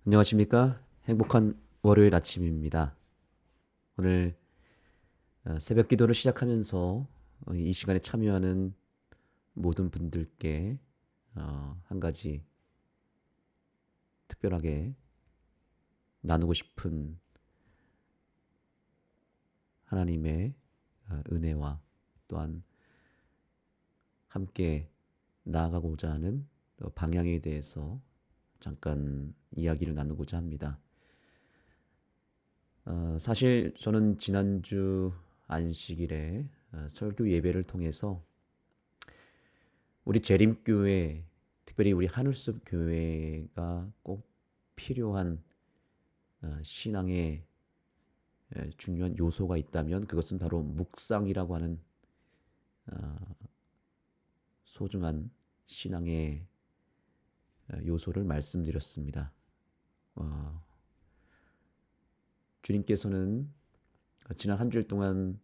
안녕하십니까? 행복한 월요일 아침입니다. 오늘 새벽 기도를 시작하면서 이 시간에 참여하는 모든 분들께 한 가지 특별하게 나누고 싶은 하나님의 은혜와 또한 함께 나아가고자 하는 방향에 대해서 잠깐 이야기를 나누고자 합니다. 사실 저는 지난주 안식일에 설교 예배를 통해서 우리 재림교회, 특별히 우리 하늘숲 교회가 꼭 필요한 신앙의 중요한 요소가 있다면 그것은 바로 묵상이라고 하는 소중한 신앙의 요소를 말씀드렸습니다. 주님께서는 지난 한 주일 동안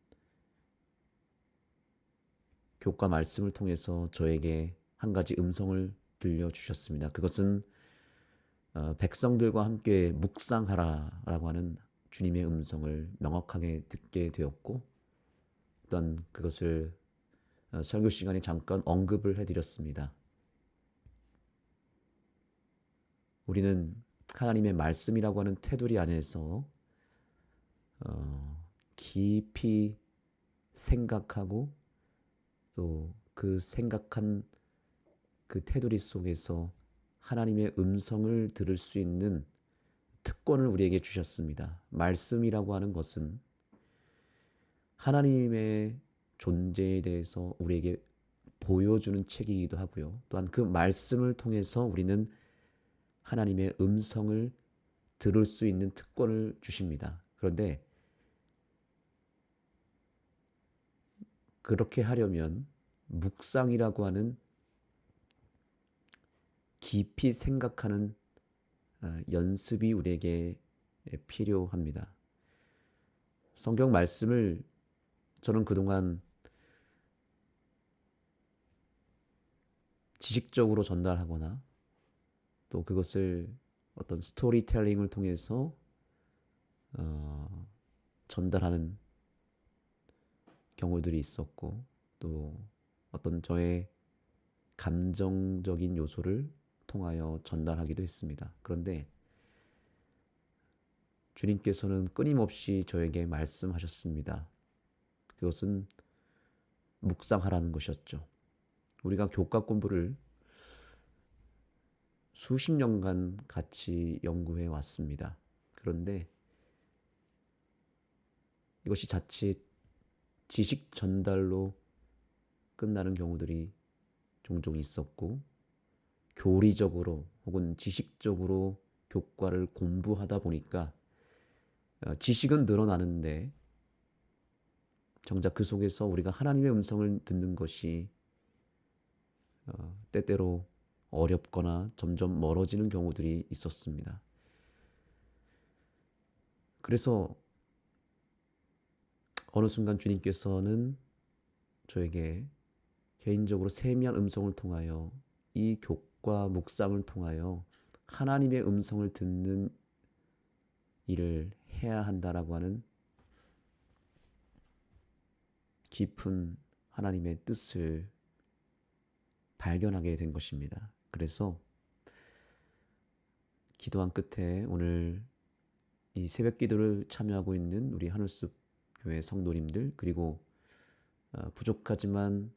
교과 말씀을 통해서 저에게 한 가지 음성을 들려주셨습니다. 그것은 백성들과 함께 묵상하라라고 하는 주님의 음성을 명확하게 듣게 되었고, 또한 그것을 설교 시간에 잠깐 언급을 해드렸습니다. 우리는 하나님의 말씀이라고 하는 테두리 안에서 깊이 생각하고 또 그 생각한 그 테두리 속에서 하나님의 음성을 들을 수 있는 특권을 우리에게 주셨습니다. 말씀이라고 하는 것은 하나님의 존재에 대해서 우리에게 보여주는 책이기도 하고요. 또한 그 말씀을 통해서 우리는 하나님의 음성을 들을 수 있는 특권을 주십니다. 그런데 그렇게 하려면 묵상이라고 하는 깊이 생각하는 연습이 우리에게 필요합니다. 성경 말씀을 저는 그동안 지식적으로 전달하거나 또 그것을 어떤 스토리텔링을 통해서 전달하는 경우들이 있었고, 또 어떤 저의 감정적인 요소를 통하여 전달하기도 했습니다. 그런데 주님께서는 끊임없이 저에게 말씀하셨습니다. 그것은 묵상하라는 것이었죠. 우리가 교과 공부를 수십 년간 같이 연구해 왔습니다. 그런데 이것이 자칫 지식 전달로 끝나는 경우들이 종종 있었고, 교리적으로 혹은 지식적으로 교과를 공부하다 보니까 지식은 늘어나는데 정작 그 속에서 우리가 하나님의 음성을 듣는 것이 때때로 어렵거나 점점 멀어지는 경우들이 있었습니다. 그래서 어느 순간 주님께서는 저에게 개인적으로 세미한 음성을 통하여 이 교과 묵상을 통하여 하나님의 음성을 듣는 일을 해야 한다라고 하는 깊은 하나님의 뜻을 발견하게 된 것입니다. 그래서 기도한 끝에 오늘 이 새벽 기도를 참여하고 있는 우리 하늘숲 교회 성도님들, 그리고 부족하지만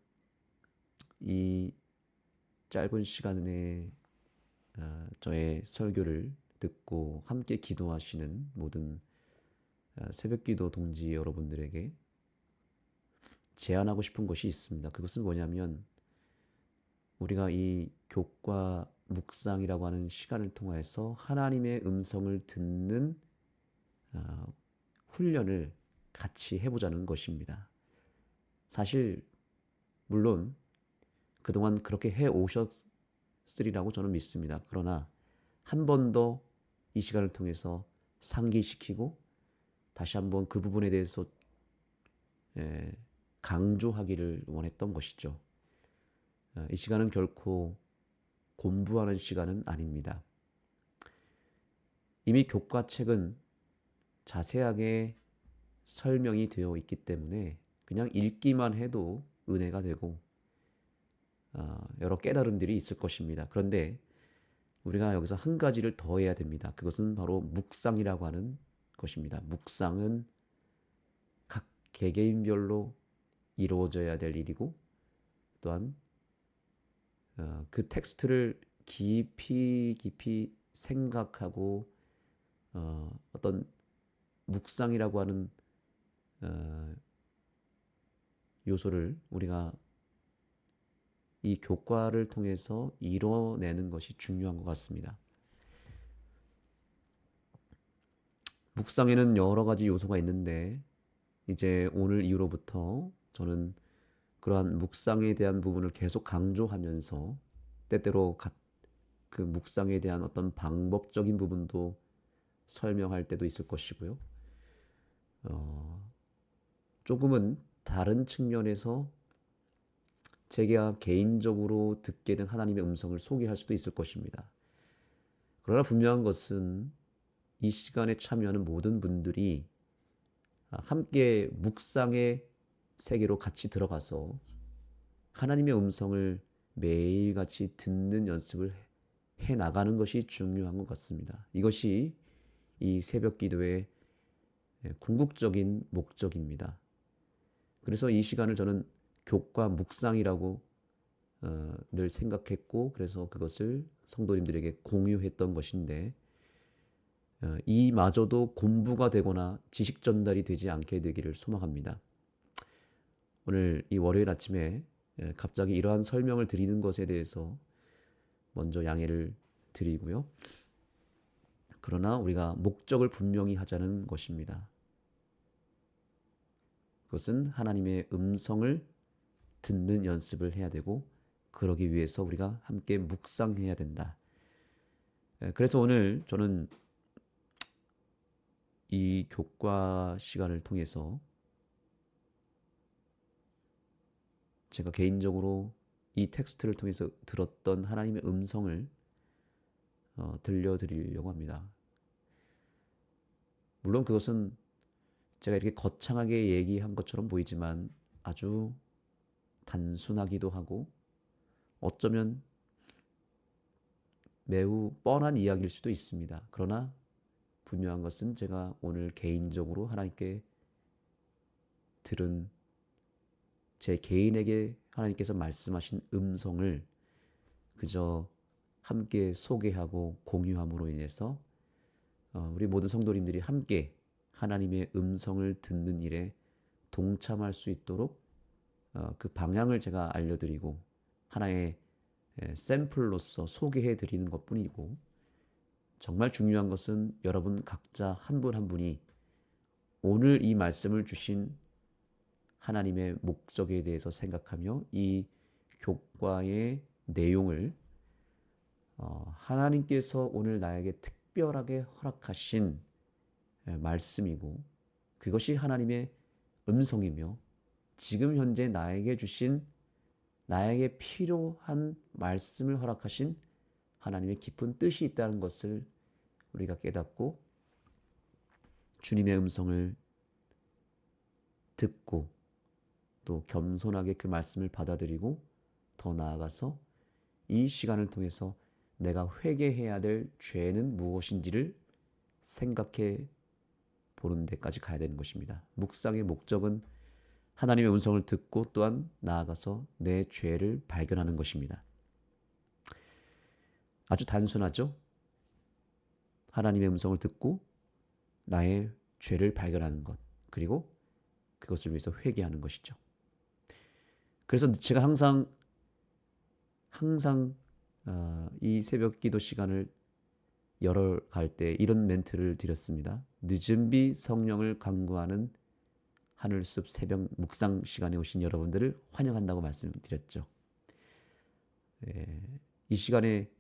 이 짧은 시간에 저의 설교를 듣고 함께 기도하시는 모든 새벽 기도 동지 여러분들에게 제안하고 싶은 것이 있습니다. 그것은 뭐냐면, 우리가 이 교과 묵상이라고 하는 시간을 통해서 하나님의 음성을 듣는 훈련을 같이 해보자는 것입니다. 사실 물론 그동안 그렇게 해오셨으리라고 저는 믿습니다. 그러나 한 번 더 이 시간을 통해서 상기시키고 다시 한번 그 부분에 대해서 강조하기를 원했던 것이죠. 이 시간은 결코 공부하는 시간은 아닙니다. 이미 교과책은 자세하게 설명이 되어 있기 때문에 그냥 읽기만 해도 은혜가 되고 여러 깨달음들이 있을 것입니다. 그런데 우리가 여기서 한 가지를 더 해야 됩니다. 그것은 바로 묵상이라고 하는 것입니다. 묵상은 각 개개인별로 이루어져야 될 일이고 또한 그 텍스트를 깊이 생각하고 어떤 묵상이라고 하는 요소를 우리가 이 교과를 통해서 이뤄내는 것이 중요한 것 같습니다. 묵상에는 여러 가지 요소가 있는데 이제 오늘 이후로부터 저는 그러한 묵상에 대한 부분을 계속 강조하면서 때때로 그 묵상에 대한 어떤 방법적인 부분도 설명할 때도 있을 것이고요. 조금은 다른 측면에서 제가 개인적으로 듣게 된 하나님의 음성을 소개할 수도 있을 것입니다. 그러나 분명한 것은 이 시간에 참여하는 모든 분들이 함께 묵상의 세계로 같이 들어가서 하나님의 음성을 매일같이 듣는 연습을 해 나가는 것이 중요한 것 같습니다. 이것이 이 새벽 기도의 궁극적인 목적입니다. 그래서 이 시간을 저는 교과 묵상이라고 늘 생각했고 그래서 그것을 성도님들에게 공유했던 것인데 이마저도 공부가 되거나 지식 전달이 되지 않게 되기를 소망합니다. 오늘 이 월요일 아침에 갑자기 이러한 설명을 드리는 것에 대해서 먼저 양해를 드리고요. 그러나 우리가 목적을 분명히 하자는 것입니다. 그것은 하나님의 음성을 듣는 연습을 해야 되고 그러기 위해서 우리가 함께 묵상해야 된다. 그래서 오늘 저는 이 교과 시간을 통해서 제가 개인적으로 이 텍스트를 통해서 들었던 하나님의 음성을 들려드리려고 합니다. 물론 그것은 제가 이렇게 거창하게 얘기한 것처럼 보이지만 아주 단순하기도 하고 어쩌면 매우 뻔한 이야기일 수도 있습니다. 그러나 분명한 것은 제가 오늘 개인적으로 하나님께 들은 제 개인에게 하나님께서 말씀하신 음성을 그저 함께 소개하고 공유함으로 인해서 우리 모든 성도님들이 함께 하나님의 음성을 듣는 일에 동참할 수 있도록 그 방향을 제가 알려드리고 하나의 샘플로서 소개해 드리는 것뿐이고 정말 중요한 것은 여러분 각자 한 분 한 분이 오늘 이 말씀을 주신 하나님의 목적에 대해서 생각하며 이 교과의 내용을 하나님께서 오늘 나에게 특별하게 허락하신 말씀이고 그것이 하나님의 음성이며 지금 현재 나에게 주신 나에게 필요한 말씀을 허락하신 하나님의 깊은 뜻이 있다는 것을 우리가 깨닫고 주님의 음성을 듣고 또 겸손하게 그 말씀을 받아들이고 더 나아가서 이 시간을 통해서 내가 회개해야 될 죄는 무엇인지를 생각해 보는 데까지 가야 되는 것입니다. 묵상의 목적은 하나님의 음성을 듣고 또한 나아가서 내 죄를 발견하는 것입니다. 아주 단순하죠? 하나님의 음성을 듣고 나의 죄를 발견하는 것, 그리고 그것을 위해서 회개하는 것이죠. 그래서 제가 항상 이 새벽 기도 시간을 열어갈 때 이런 멘트를 드렸습니다. 늦은 비 성령을 간구하는 하늘숲 새벽 묵상 시간에 오신 여러분들을 환영한다고 말씀드렸죠. 이 시간의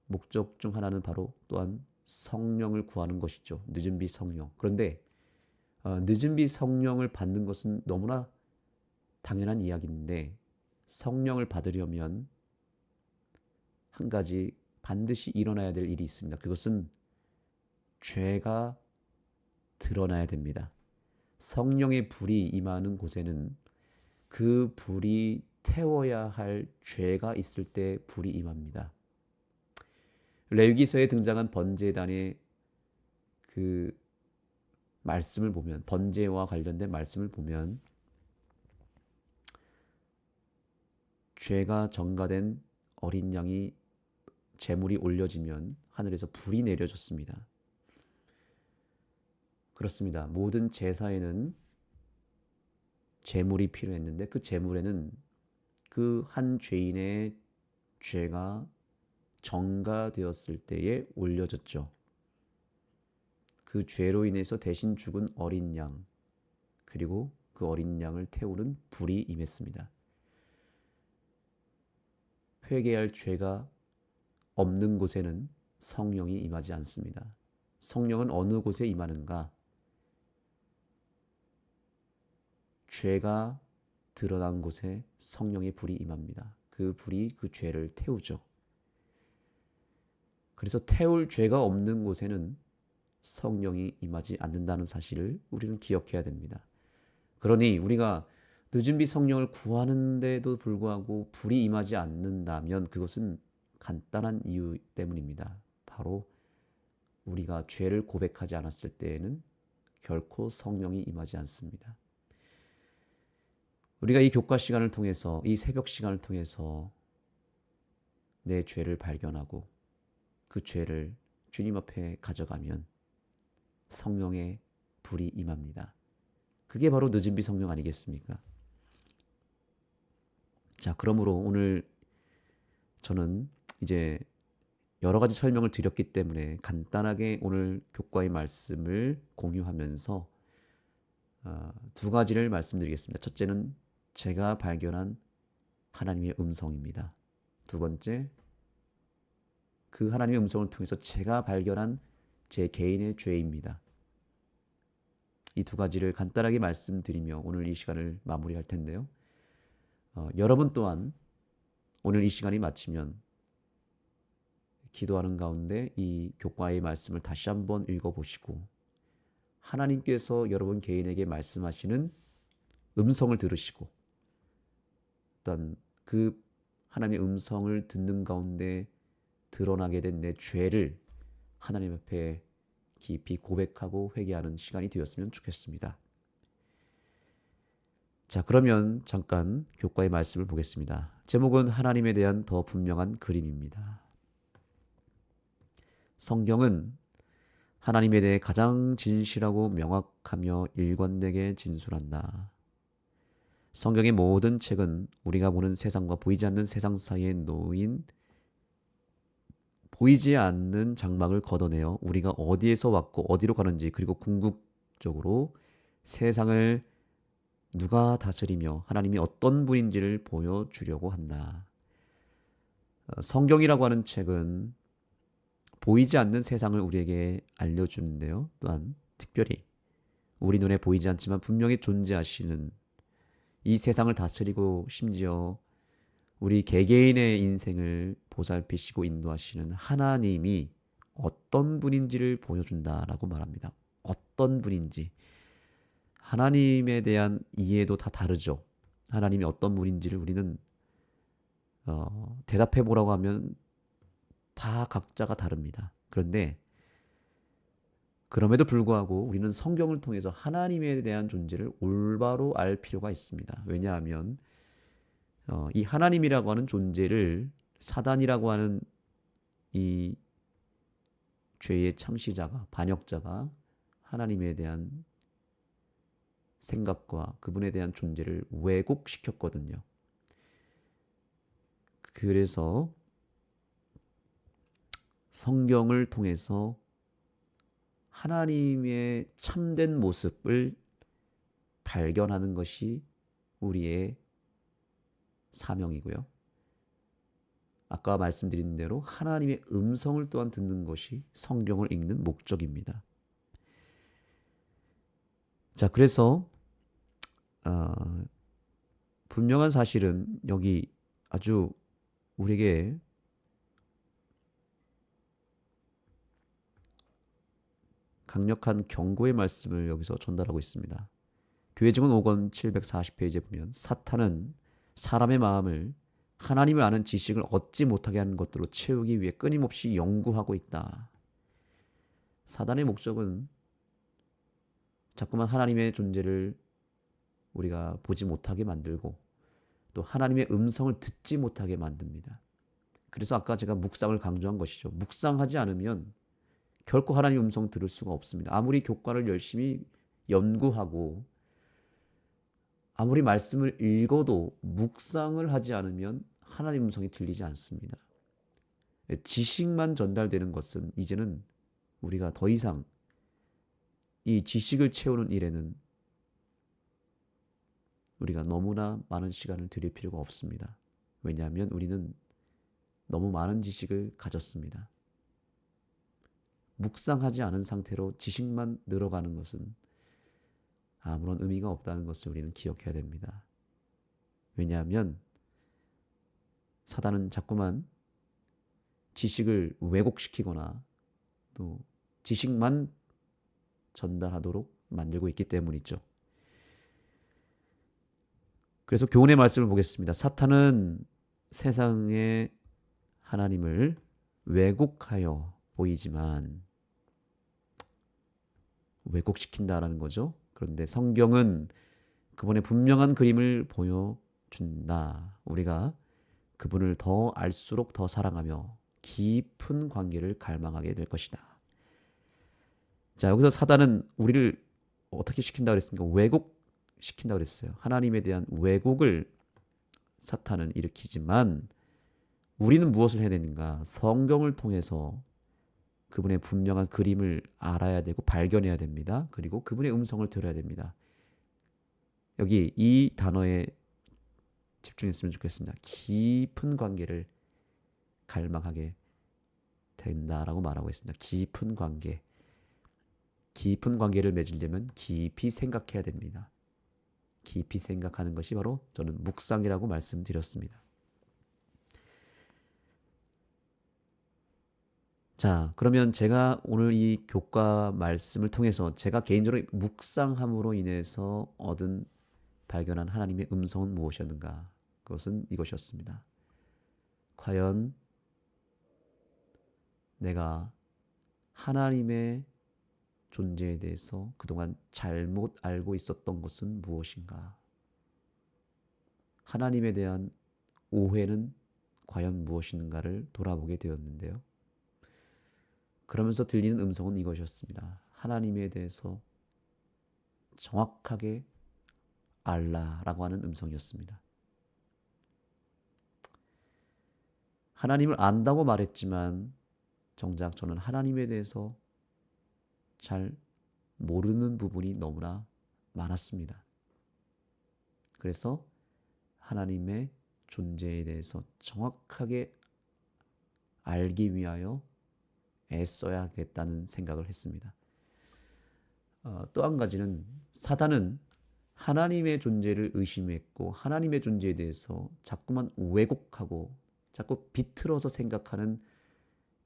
목적 중 하나는 바로 또한 성령을 구하는 것이죠. 늦은 비 성령. 그런데 늦은 비 성령을 받는 것은 너무나 당연한 이야기인데 성령을 받으려면 한 가지 반드시 일어나야 될 일이 있습니다. 그것은 죄가 드러나야 됩니다. 성령의 불이 임하는 곳에는 그 불이 태워야 할 죄가 있을 때 불이 임합니다. 레위기서에 등장한 번제단의 그 말씀을 보면, 번제와 관련된 말씀을 보면 죄가 전가된 어린 양이 제물이 올려지면 하늘에서 불이 내려졌습니다. 그렇습니다. 모든 제사에는 제물이 필요했는데 그 제물에는 그 한 죄인의 죄가 전가되었을 때에 올려졌죠. 그 죄로 인해서 대신 죽은 어린 양, 그리고 그 어린 양을 태우는 불이 임했습니다. 회개할 죄가 없는 곳에는 성령이 임하지 않습니다. 성령은 어느 곳에 임하는가? 죄가 드러난 곳에 성령의 불이 임합니다. 그 불이 그 죄를 태우죠. 그래서 태울 죄가 없는 곳에는 성령이 임하지 않는다는 사실을 우리는 기억해야 됩니다. 그러니 우리가 늦은 비 성령을 구하는데도 불구하고 불이 임하지 않는다면 그것은 간단한 이유 때문입니다. 바로 우리가 죄를 고백하지 않았을 때에는 결코 성령이 임하지 않습니다. 우리가 이 교과 시간을 통해서, 이 새벽 시간을 통해서 내 죄를 발견하고 그 죄를 주님 앞에 가져가면 성령의 불이 임합니다. 그게 바로 늦은 비 성령 아니겠습니까? 자, 그러므로 오늘 저는 이제 여러 가지 설명을 드렸기 때문에 간단하게 오늘 교과의 말씀을 공유하면서 두 가지를 말씀드리겠습니다. 첫째는 제가 발견한 하나님의 음성입니다. 두 번째, 그 하나님의 음성을 통해서 제가 발견한 제 개인의 죄입니다. 이 두 가지를 간단하게 말씀드리며 오늘 이 시간을 마무리할 텐데요. 여러분 또한 오늘 이 시간이 마치면 기도하는 가운데 이 교과의 말씀을 다시 한번 읽어보시고 하나님께서 여러분 개인에게 말씀하시는 음성을 들으시고 또한 그 하나님의 음성을 듣는 가운데 드러나게 된 내 죄를 하나님 앞에 깊이 고백하고 회개하는 시간이 되었으면 좋겠습니다. 자, 그러면 잠깐 교과의 말씀을 보겠습니다. 제목은 하나님에 대한 더 분명한 그림입니다. 성경은 하나님에 대해 가장 진실하고 명확하며 일관되게 진술한다. 성경의 모든 책은 우리가 보는 세상과 보이지 않는 세상 사이에 놓인 보이지 않는 장막을 걷어내어 우리가 어디에서 왔고 어디로 가는지, 그리고 궁극적으로 세상을 누가 다스리며 하나님이 어떤 분인지를 보여주려고 한다. 성경이라고 하는 책은 보이지 않는 세상을 우리에게 알려주는데요. 또한 특별히 우리 눈에 보이지 않지만 분명히 존재하시는 이 세상을 다스리고 심지어 우리 개개인의 인생을 보살피시고 인도하시는 하나님이 어떤 분인지를 보여준다라고 말합니다. 어떤 분인지. 하나님에 대한 이해도 다 다르죠. 하나님이 어떤 분인지를 우리는 대답해 보라고 하면 다 각자가 다릅니다. 그런데 그럼에도 불구하고 우리는 성경을 통해서 하나님에 대한 존재를 올바로 알 필요가 있습니다. 왜냐하면 이 하나님이라고 하는 존재를 사단이라고 하는 이 죄의 창시자가, 반역자가 하나님에 대한 생각과 그분에 대한 존재를 왜곡시켰거든요. 그래서 성경을 통해서 하나님의 참된 모습을 발견하는 것이 우리의 사명이고요. 아까 말씀드린 대로 하나님의 음성을 또한 듣는 것이 성경을 읽는 목적입니다. 자, 그래서 분명한 사실은 여기 아주 우리에게 강력한 경고의 말씀을 여기서 전달하고 있습니다. 교회증언 5권 740페이지에 보면 사탄은 사람의 마음을 하나님을 아는 지식을 얻지 못하게 하는 것들로 채우기 위해 끊임없이 연구하고 있다. 사단의 목적은 자꾸만 하나님의 존재를 우리가 보지 못하게 만들고 또 하나님의 음성을 듣지 못하게 만듭니다. 그래서 아까 제가 묵상을 강조한 것이죠. 묵상하지 않으면 결코 하나님의 음성 들을 수가 없습니다. 아무리 교과를 열심히 연구하고 아무리 말씀을 읽어도 묵상을 하지 않으면 하나님의 음성이 들리지 않습니다. 지식만 전달되는 것은 이제는 우리가 더 이상 이 지식을 채우는 일에는 우리가 너무나 많은 시간을 들일 필요가 없습니다. 왜냐하면 우리는 너무 많은 지식을 가졌습니다. 묵상하지 않은 상태로 지식만 늘어가는 것은 아무런 의미가 없다는 것을 우리는 기억해야 됩니다. 왜냐하면 사단은 자꾸만 지식을 왜곡시키거나 또 지식만 전달하도록 만들고 있기 때문이죠. 그래서 교훈의 말씀을 보겠습니다. 사탄은 세상의 하나님을 왜곡하여 보이지만 왜곡시킨다라는 거죠. 그런데 성경은 그분의 분명한 그림을 보여준다. 우리가 그분을 더 알수록 더 사랑하며 깊은 관계를 갈망하게 될 것이다. 자, 여기서 사단은 우리를 어떻게 시킨다고 그랬습니까? 왜곡시킨다고 그랬어요. 하나님에 대한 왜곡을 사탄은 일으키지만 우리는 무엇을 해야 되는가? 성경을 통해서 그분의 분명한 그림을 알아야 되고 발견해야 됩니다. 그리고 그분의 음성을 들어야 됩니다. 여기 이 단어에 집중했으면 좋겠습니다. 깊은 관계를 갈망하게 된다라고 말하고 있습니다. 깊은 관계. 깊은 관계를 맺으려면 깊이 생각해야 됩니다. 깊이 생각하는 것이 바로 저는 묵상이라고 말씀드렸습니다. 자, 그러면 제가 오늘 이 교과 말씀을 통해서 제가 개인적으로 묵상함으로 인해서 얻은 발견한 하나님의 음성은 무엇이었는가? 그것은 이것이었습니다. 과연 내가 하나님의 존재에 대해서 그동안 잘못 알고 있었던 것은 무엇인가? 하나님에 대한 오해는 과연 무엇인가를 돌아보게 되었는데요. 그러면서 들리는 음성은 이것이었습니다. 하나님에 대해서 정확하게 알라라고 하는 음성이었습니다. 하나님을 안다고 말했지만 정작 저는 하나님에 대해서 잘 모르는 부분이 너무나 많았습니다. 그래서 하나님의 존재에 대해서 정확하게 알기 위하여 애써야겠다는 생각을 했습니다. 또 한 가지는 사단은 하나님의 존재를 의심했고 하나님의 존재에 대해서 자꾸만 왜곡하고 자꾸 비틀어서 생각하는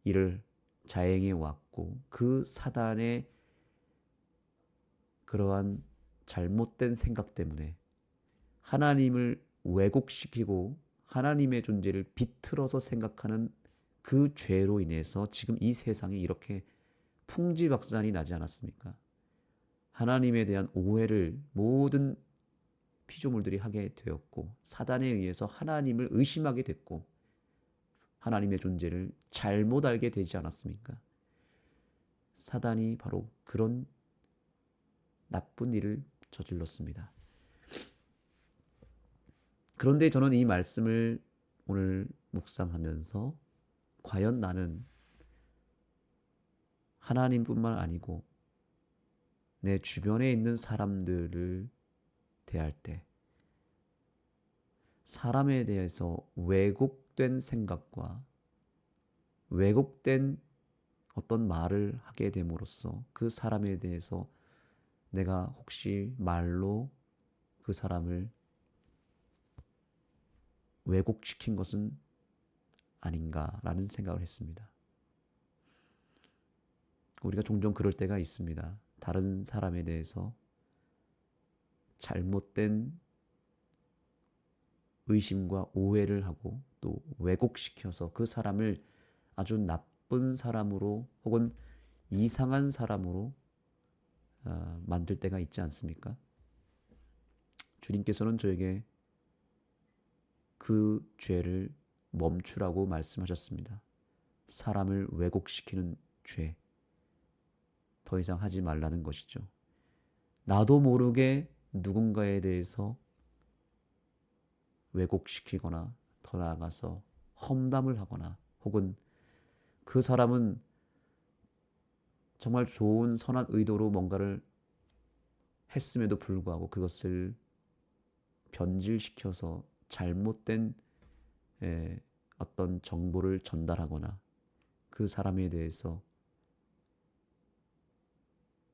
일을 자행해 왔고 그 사단의 그러한 잘못된 생각 때문에 하나님을 왜곡시키고 하나님의 존재를 비틀어서 생각하는 그 죄로 인해서 지금 이 세상에 이렇게 풍지박산이 나지 않았습니까? 하나님에 대한 오해를 모든 피조물들이 하게 되었고 사단에 의해서 하나님을 의심하게 됐고 하나님의 존재를 잘못 알게 되지 않았습니까? 사단이 바로 그런 나쁜 일을 저질렀습니다. 그런데 저는 이 말씀을 오늘 묵상하면서 과연 나는 하나님뿐만 아니고 내 주변에 있는 사람들을 대할 때 사람에 대해서 왜곡된 생각과 왜곡된 어떤 말을 하게 됨으로써 그 사람에 대해서 내가 혹시 말로 그 사람을 왜곡시킨 것은 아닌가라는 생각을 했습니다. 우리가 종종 그럴 때가 있습니다. 다른 사람에 대해서 잘못된 의심과 오해를 하고 또 왜곡시켜서 그 사람을 아주 나쁜 사람으로 혹은 이상한 사람으로 만들 때가 있지 않습니까? 주님께서는 저에게 그 죄를 멈추라고 말씀하셨습니다. 사람을 왜곡시키는 죄, 더 이상 하지 말라는 것이죠. 나도 모르게 누군가에 대해서 왜곡시키거나 더 나아가서 험담을 하거나 혹은 그 사람은 정말 좋은 선한 의도로 뭔가를 했음에도 불구하고 그것을 변질시켜서 잘못된 어떤 정보를 전달하거나 그 사람에 대해서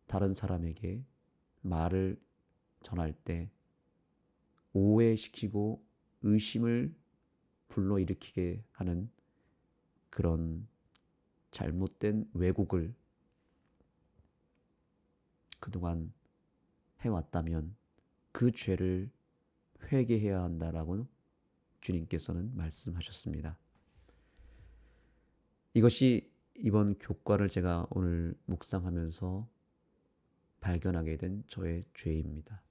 다른 사람에게 말을 전할 때 오해시키고 의심을 불러일으키게 하는 그런 잘못된 왜곡을 그동안 해왔다면 그 죄를 회개해야 한다라고 주님께서는 말씀하셨습니다. 이것이 이번 교과를 제가 오늘 묵상하면서 발견하게 된 저의 죄입니다.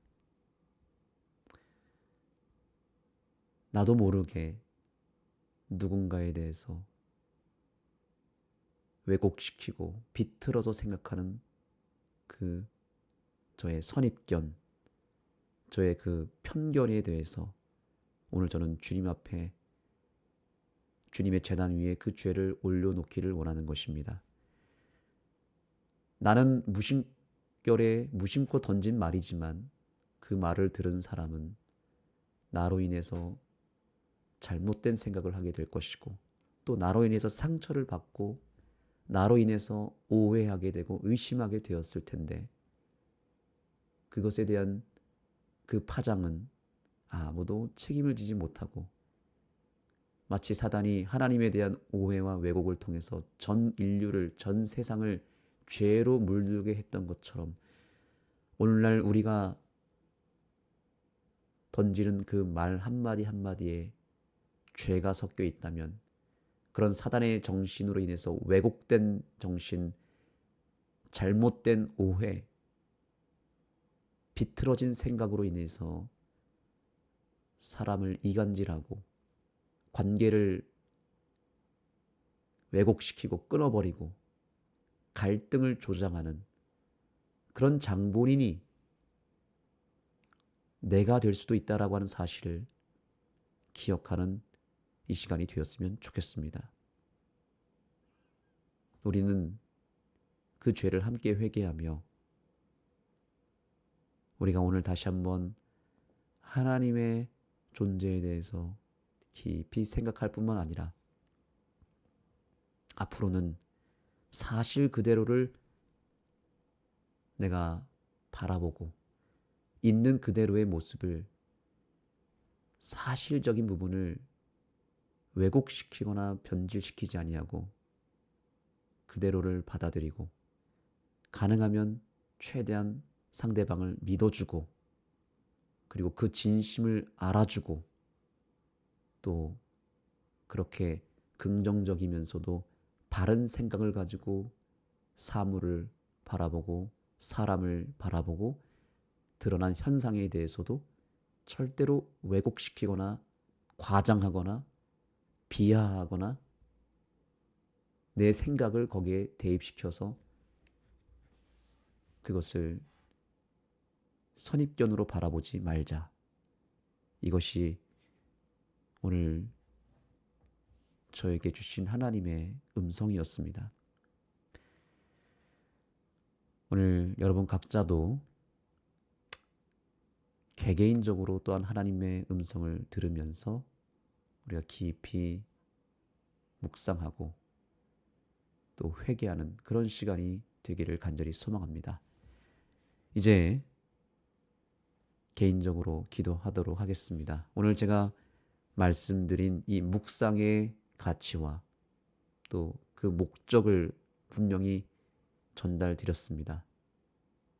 나도 모르게 누군가에 대해서 왜곡시키고 비틀어서 생각하는 그 저의 선입견, 저의 그 편견에 대해서 오늘 저는 주님 앞에 주님의 제단 위에 그 죄를 올려놓기를 원하는 것입니다. 나는 무심코 던진 말이지만 그 말을 들은 사람은 나로 인해서 잘못된 생각을 하게 될 것이고 또 나로 인해서 상처를 받고 나로 인해서 오해하게 되고 의심하게 되었을 텐데 그것에 대한 그 파장은 아무도 책임을 지지 못하고 마치 사단이 하나님에 대한 오해와 왜곡을 통해서 전 인류를, 전 세상을 죄로 물들게 했던 것처럼 오늘날 우리가 던지는 그 말 한마디 한마디에 죄가 섞여 있다면 그런 사단의 정신으로 인해서 왜곡된 정신, 잘못된 오해, 비틀어진 생각으로 인해서 사람을 이간질하고 관계를 왜곡시키고 끊어버리고 갈등을 조장하는 그런 장본인이 내가 될 수도 있다라고 하는 사실을 기억하는 이 시간이 되었으면 좋겠습니다. 우리는 그 죄를 함께 회개하며 우리가 오늘 다시 한번 하나님의 존재에 대해서 깊이 생각할 뿐만 아니라 앞으로는 사실 그대로를 내가 바라보고 있는 그대로의 모습을 사실적인 부분을 왜곡시키거나 변질시키지 아니하고 그대로를 받아들이고 가능하면 최대한 상대방을 믿어주고 그리고 그 진심을 알아주고 또 그렇게 긍정적이면서도 바른 생각을 가지고 사물을 바라보고 사람을 바라보고 드러난 현상에 대해서도 절대로 왜곡시키거나 과장하거나 비하하거나 내 생각을 거기에 대입시켜서 그것을 선입견으로 바라보지 말자. 이것이 오늘 저에게 주신 하나님의 음성이었습니다. 오늘 여러분 각자도 개개인적으로 또한 하나님의 음성을 들으면서 우리가 깊이 묵상하고 또 회개하는 그런 시간이 되기를 간절히 소망합니다. 이제 개인적으로 기도하도록 하겠습니다. 오늘 제가 말씀드린 이 묵상의 가치와 또 그 목적을 분명히 전달드렸습니다.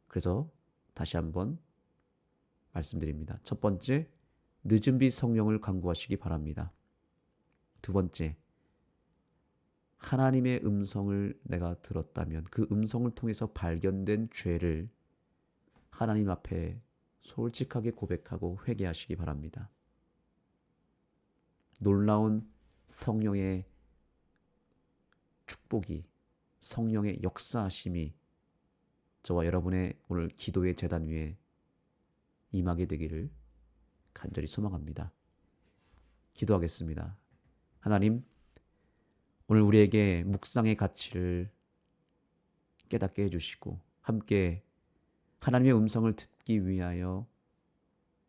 그래서 다시 한번 말씀드립니다. 첫 번째, 늦은 빛 성령을 간구하시기 바랍니다. 두 번째, 하나님의 음성을 내가 들었다면 그 음성을 통해서 발견된 죄를 하나님 앞에 솔직하게 고백하고 회개하시기 바랍니다. 놀라운 성령의 축복이, 성령의 역사하심이 저와 여러분의 오늘 기도의 제단 위에 임하게 되기를 간절히 소망합니다. 기도하겠습니다. 하나님, 오늘 우리에게 묵상의 가치를 깨닫게 해주시고 함께 하나님의 음성을 듣기 위하여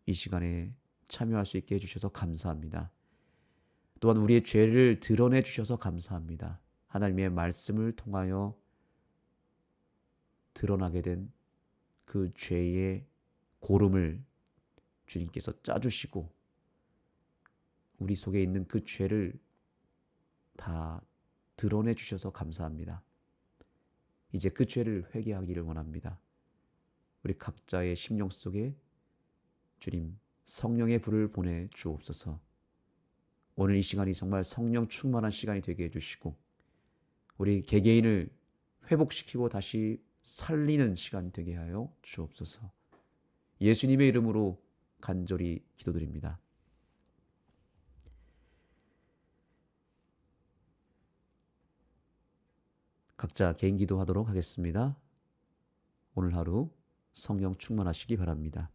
이 시간에 참여할 수 있게 해주셔서 감사합니다. 또한 우리의 죄를 드러내 주셔서 감사합니다. 하나님의 말씀을 통하여 드러나게 된 그 죄의 고름을 주님께서 짜주시고 우리 속에 있는 그 죄를 다 드러내 주셔서 감사합니다. 이제 그 죄를 회개하기를 원합니다. 우리 각자의 심령 속에 주님 성령의 불을 보내 주옵소서. 오늘 이 시간이 정말 성령 충만한 시간이 되게 해주시고 우리 개개인을 회복시키고 다시 살리는 시간 되게 하여 주옵소서. 예수님의 이름으로 간절히 기도드립니다. 각자 개인 기도하도록 하겠습니다. 오늘 하루 성령 충만하시기 바랍니다.